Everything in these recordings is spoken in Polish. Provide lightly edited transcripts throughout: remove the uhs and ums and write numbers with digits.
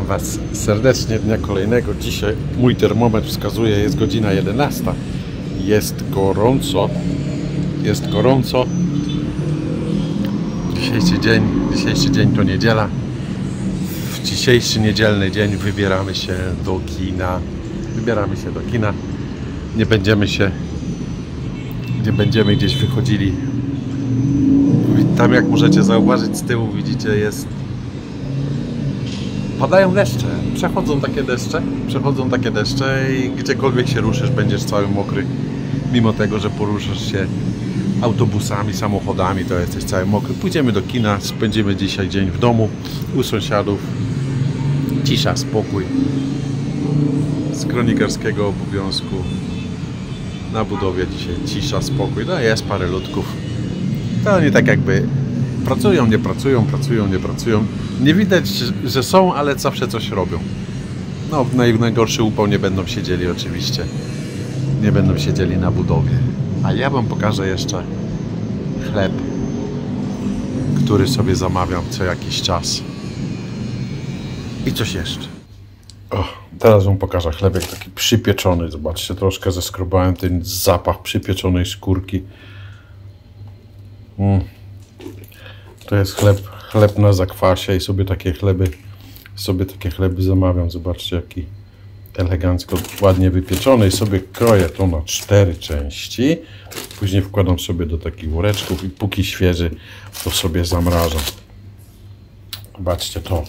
Witam Was serdecznie dnia kolejnego. Dzisiaj mój termometr wskazuje, jest godzina 11. Jest gorąco. Jest gorąco. Dzisiejszy dzień to niedziela. W dzisiejszy niedzielny dzień wybieramy się do kina. Nie będziemy gdzieś wychodzili. Tam, jak możecie zauważyć, z tyłu widzicie, padają deszcze, przechodzą takie deszcze i gdziekolwiek się ruszysz, będziesz cały mokry. Mimo tego, że poruszasz się autobusami, samochodami, to jesteś cały mokry. Pójdziemy do kina, spędzimy dzisiaj dzień w domu, u sąsiadów. Cisza, spokój. Z kronikarskiego obowiązku na budowie dzisiaj cisza, spokój. No jest parę ludków. To oni tak jakby pracują, nie pracują. Nie widać, że są, ale zawsze coś robią. No, w najgorszy upał nie będą siedzieli oczywiście. Nie będą siedzieli na budowie. A ja Wam pokażę jeszcze chleb, który sobie zamawiam co jakiś czas. I coś jeszcze. O, teraz Wam pokażę chlebek taki przypieczony. Zobaczcie, troszkę zeskrobałem ten zapach przypieczonej skórki. To jest chleb na zakwasie i sobie takie chleby zamawiam. Zobaczcie, jaki elegancko, ładnie wypieczony i sobie kroję to na 4 części. Później wkładam sobie do takich woreczków i póki świeży, to sobie zamrażam. Zobaczcie to.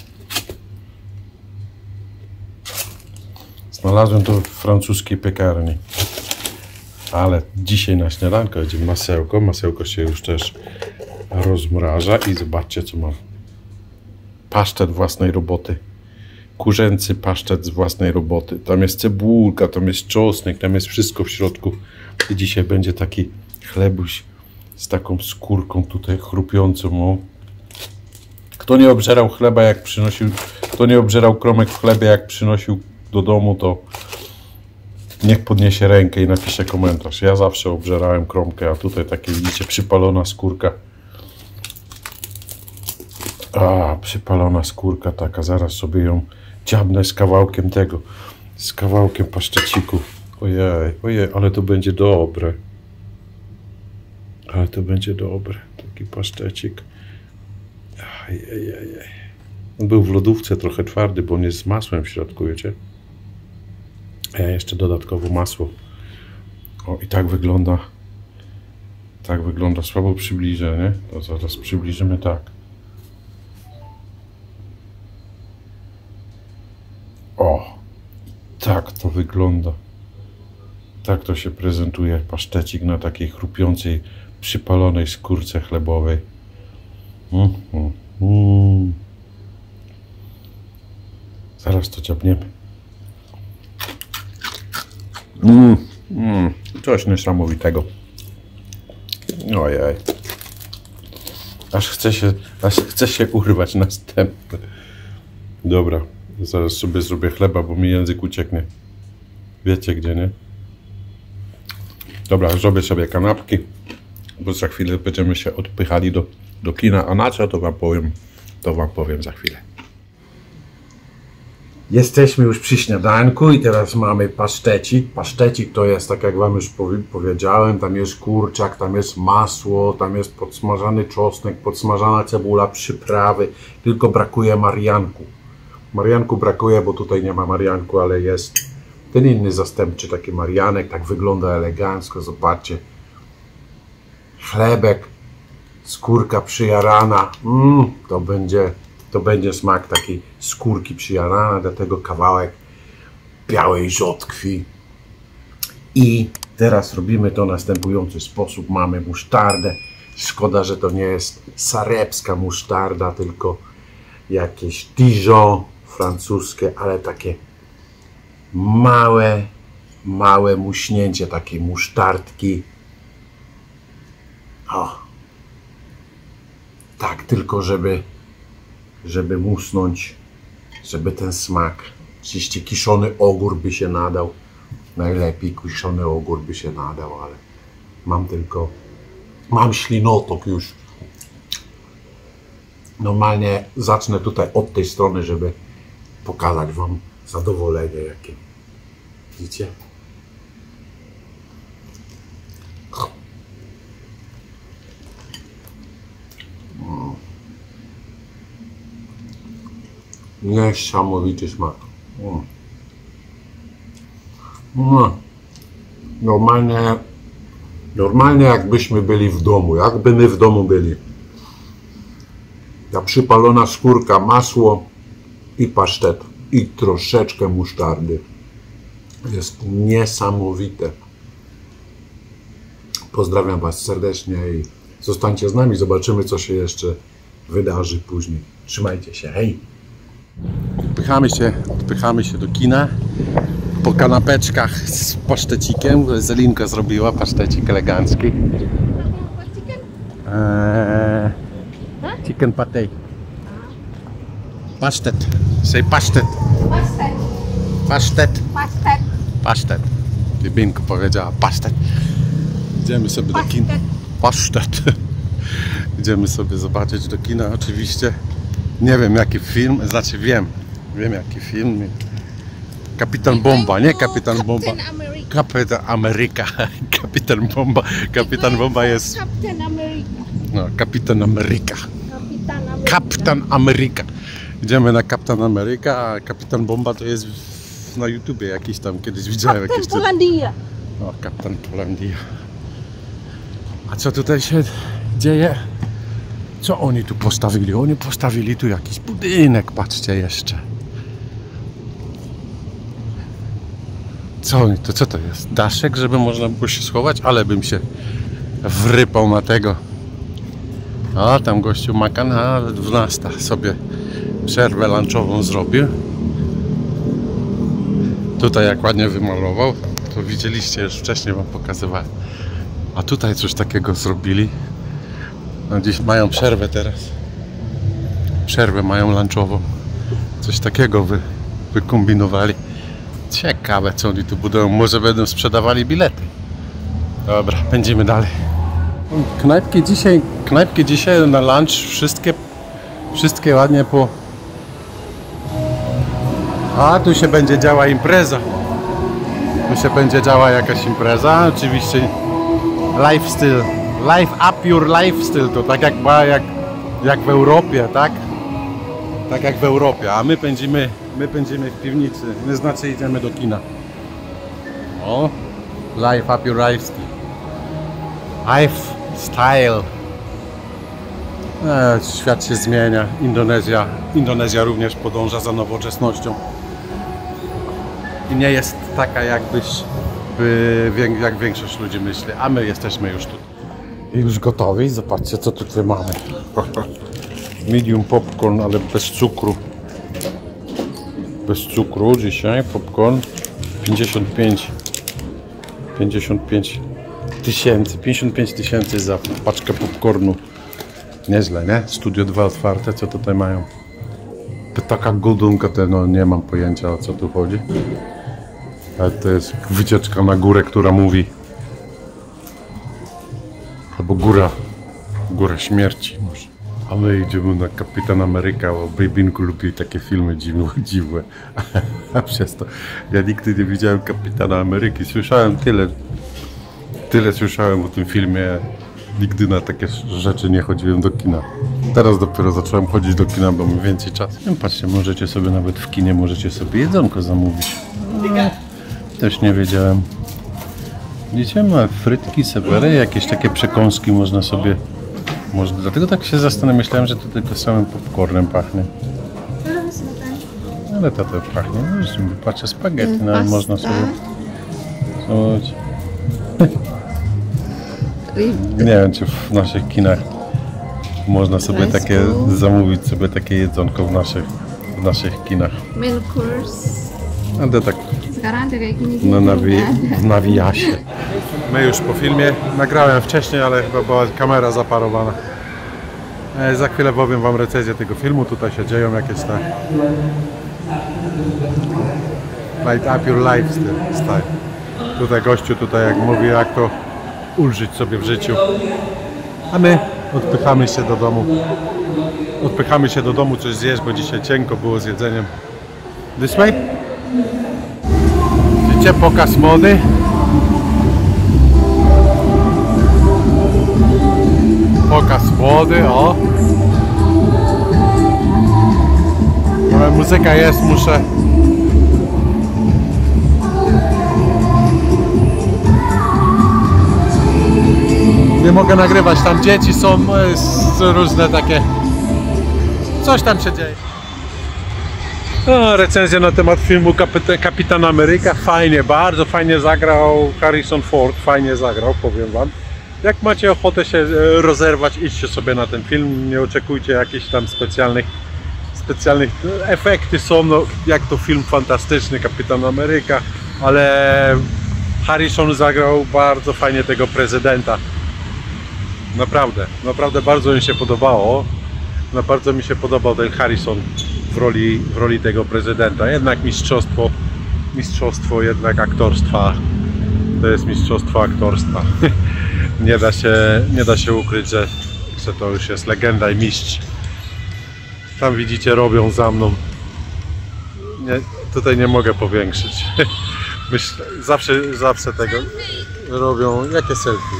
Znalazłem to w francuskiej piekarni. Ale dzisiaj na śniadanko będzie masełko. Masełko się już też rozmraża i zobaczcie, co mam. Pasztet własnej roboty. Kurzęcy pasztet z własnej roboty. Tam jest cebulka, tam jest czosnek, tam jest wszystko w środku. I dzisiaj będzie taki chlebuś z taką skórką tutaj chrupiącą. O. Kto nie obżerał chleba, jak przynosił, kto nie obżerał kromek w chlebie, jak przynosił do domu, to niech podniesie rękę i napisze komentarz. Ja zawsze obżerałem kromkę, a tutaj takie, widzicie, przypalona skórka. Przypalona skórka taka, zaraz sobie ją dziabnę z kawałkiem tego, z kawałkiem paszteciku. Ojej, ale to będzie dobre. Taki pasztecik. On był w lodówce trochę twardy, bo on jest z masłem w środku, wiecie. A ja jeszcze dodatkowo masło. O, i tak wygląda. Słabo przybliżę, nie? To zaraz przybliżymy tak. O, tak to wygląda. Tak to się prezentuje pasztecik na takiej chrupiącej, przypalonej skórce chlebowej. Zaraz to dziabniemy. Coś niesamowitego. Ojej. Aż chce się urwać następny. Dobra, zaraz sobie zrobię chleba, bo mi język ucieknie. Wiecie gdzie, nie? Dobra, zrobię sobie kanapki, bo za chwilę będziemy się odpychali do kina. A na co, to wam powiem za chwilę. Jesteśmy już przy śniadanku i teraz mamy pasztecik. Pasztecik to jest, tak jak Wam już powiedziałem, tam jest kurczak, tam jest masło, tam jest podsmażany czosnek, podsmażana cebula, przyprawy. Tylko brakuje marianku. Marianku brakuje, bo tutaj nie ma marianku, ale jest ten inny zastępczy taki marianek. Tak wygląda elegancko, zobaczcie. Chlebek, skórka przyjarana. To będzie smak takiej skórki przyjarana, do tego kawałek białej rzodkwi. I teraz robimy to w następujący sposób. Mamy musztardę. Szkoda, że to nie jest sarepska musztarda, tylko jakieś Dijon francuskie, ale takie małe muśnięcie takiej musztardki. O. Tak, tylko żeby musnąć, żeby ten smak. Oczywiście kiszony ogór by się nadał. Najlepiej kiszony ogór by się nadał, ale mam ślinotok już. Normalnie zacznę tutaj od tej strony, żeby pokazać wam zadowolenie jakie. Widzicie? Niesamowity smak. Normalnie jakbyśmy byli w domu, jakby my w domu byli. Ta przypalona skórka, masło i pasztet i troszeczkę musztardy. Jest niesamowite. Pozdrawiam was serdecznie i zostańcie z nami, zobaczymy co się jeszcze wydarzy później. Trzymajcie się, hej! Odpychamy się do kina po kanapeczkach z pasztecikiem. Zelinka zrobiła pasztecik elegancki. Chicken pate. Pasztet. Say pasztet. Pasztet. Pasztet. Libinko powiedziała pasztet. Idziemy sobie do kina. Pasztet. Idziemy sobie zobaczyć do kina oczywiście. Nie wiem jaki film, znaczy wiem jaki film. Kapitan Bomba, nie Kapitan Bomba. Kapitan Ameryka. Kapitan Bomba. Kapitan Bomba jest... Kapitan Ameryka. No, Kapitan Ameryka. Kapitan Ameryka. Idziemy na Kapitan Ameryka, a Kapitan Bomba to jest na YouTubie jakiś tam, kiedyś widziałem jakieś... Kapitan Polandia. O, Kapitan Polandia. A co tutaj się dzieje? Co oni tu postawili? Oni postawili tu jakiś budynek, patrzcie jeszcze. Co to jest? Daszek, żeby można było się schować? Ale bym się wrypał na tego. A tam gościu Makan, a 12 sobie przerwę lunchową zrobił. Tutaj jak ładnie wymalował, to widzieliście, już wcześniej wam pokazywałem. A tutaj coś takiego zrobili. No dziś mają przerwę teraz. Przerwę mają lunchową. Coś takiego wykombinowali. Ciekawe co oni tu budują. Może będą sprzedawali bilety. Dobra, pędzimy dalej. Knajpki dzisiaj na lunch wszystkie ładnie po... A tu się będzie działa impreza. Tu się będzie działa jakaś impreza. Oczywiście lifestyle. Life up your lifestyle. To tak jak w Europie, tak? Tak jak w Europie. A my pędzimy w piwnicy. My znaczy idziemy do kina. O, life up your lifestyle. Lifestyle. Świat się zmienia. Indonezja również podąża za nowoczesnością. I nie jest taka jak większość ludzi myśli. A my jesteśmy już tu. I już gotowi. Zobaczcie co tutaj mamy. Medium popcorn, ale bez cukru. Bez cukru dzisiaj. Popcorn 55 tysięcy za paczkę popcornu. Nieźle, nie? Studio 2 otwarte. Co tutaj mają? Taka goldunka, no nie mam pojęcia o co tu chodzi. Ale to jest wycieczka na górę, która mówi. Albo góra śmierci może. A my idziemy na Kapitan Ameryka, bo Babinku lubi takie filmy dziwne. A przez to ja nigdy nie widziałem Kapitana Ameryki. Słyszałem tyle słyszałem o tym filmie. Nigdy na takie rzeczy nie chodziłem do kina. Teraz dopiero zacząłem chodzić do kina, bo mam więcej czasu. Patrzcie, możecie sobie nawet w kinie jedzonko zamówić. Też nie wiedziałem. Widzicie, ma frytki, sewery, jakieś takie przekąski można sobie... Dlatego tak się zastanawiam, myślałem, że to tylko samym popcornem pachnie. Ale to pachnie. Patrzę, spaghetti, no, można sobie... Nie wiem, czy w naszych kinach można sobie zamówić sobie takie jedzonko w naszych kinach. Main course. A to tak no, w nawijasie. My już po filmie nagrałem wcześniej, ale chyba była kamera zaparowana. Za chwilę powiem wam recenzję tego filmu. Tutaj się dzieją jakieś te light up your lifestyle. Tutaj gościu jak mówi, jak to ulżyć sobie w życiu. A my odpychamy się do domu. Coś zjeść, bo dzisiaj cienko było z jedzeniem. This way? Widzicie, pokaz mody. Pokaz mody, o. Ale muzyka jest, muszę. Nie mogę nagrywać, tam dzieci są, różne takie. Coś tam się dzieje. Recenzja na temat filmu Kapitan Ameryka. Fajnie, bardzo fajnie zagrał Harrison Ford, fajnie zagrał, powiem wam. Jak macie ochotę się rozerwać, idźcie sobie na ten film, nie oczekujcie jakichś tam specjalnych efekty są, no, jak to film fantastyczny, Kapitan Ameryka, ale Harrison zagrał bardzo fajnie tego prezydenta. Naprawdę bardzo mi się podobało. Bardzo mi się podobał ten Harrison w roli tego prezydenta. Jednak mistrzostwo jednak aktorstwa. To jest mistrzostwo aktorstwa. Nie da się ukryć, że to już jest legenda i mistrz. Tam widzicie, robią za mną. Tutaj nie mogę powiększyć. Zawsze tego robią. Jakie selfie?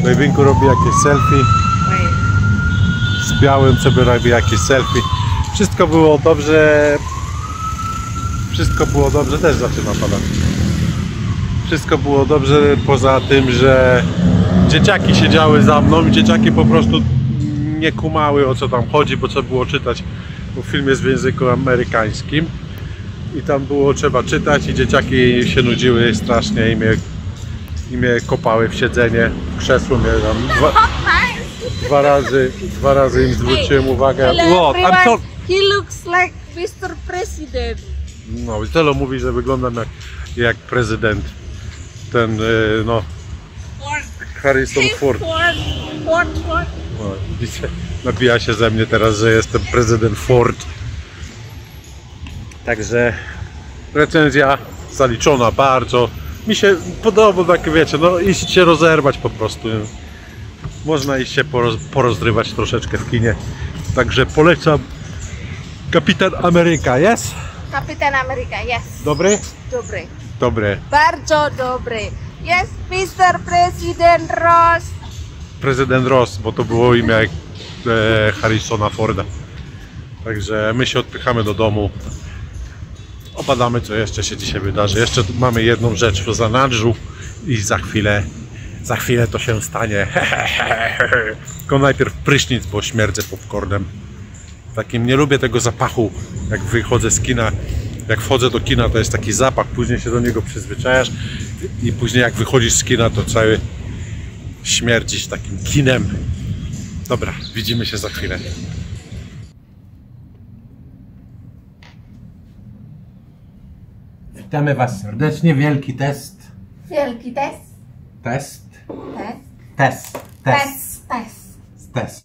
Bejbinku robi jakieś selfie. Z białym sobie robi jakieś selfie. Wszystko było dobrze. Też zaczyna padać. Wszystko było dobrze, poza tym, że dzieciaki siedziały za mną i dzieciaki po prostu nie kumały, o co tam chodzi, bo trzeba było czytać, bo film jest w języku amerykańskim i tam było trzeba czytać i dzieciaki się nudziły strasznie i mnie kopały w siedzenie, w krzesło mnie tam dwa razy im zwróciłem uwagę. Hello everyone, he looks like Mr. President. No i Telo mówi, że wyglądam jak prezydent, ten no Harrison Ford. No, widzicie, napija się ze mnie teraz, że jestem prezydent Ford. Także recenzja zaliczona bardzo. Mi się podoba, tak wiecie, no iść się rozerwać po prostu. Można iść się porozrywać troszeczkę w kinie. Także polecam Kapitan Ameryka, jest? Kapitan Ameryka, yes. Dobry? Dobry. Dobry. Bardzo dobry. Yes, Mr. President Ross. Prezydent Ross, bo to było imię Harrisona Forda. Także my się odpychamy do domu. Obadamy, co jeszcze się dzisiaj wydarzy. Jeszcze mamy jedną rzecz w zanadrzu i za chwilę to się stanie. Tylko najpierw prysznic, bo śmierdzę popcornem. Takim nie lubię tego zapachu, jak wychodzę z kina. Jak wchodzę do kina, to jest taki zapach, później się do niego przyzwyczajasz i później jak wychodzisz z kina, to cały śmierdzisz takim kinem. Dobra, widzimy się za chwilę. Witamy Was serdecznie. Wielki test. Wielki test. Test. Test. Test. Test. Test. Test.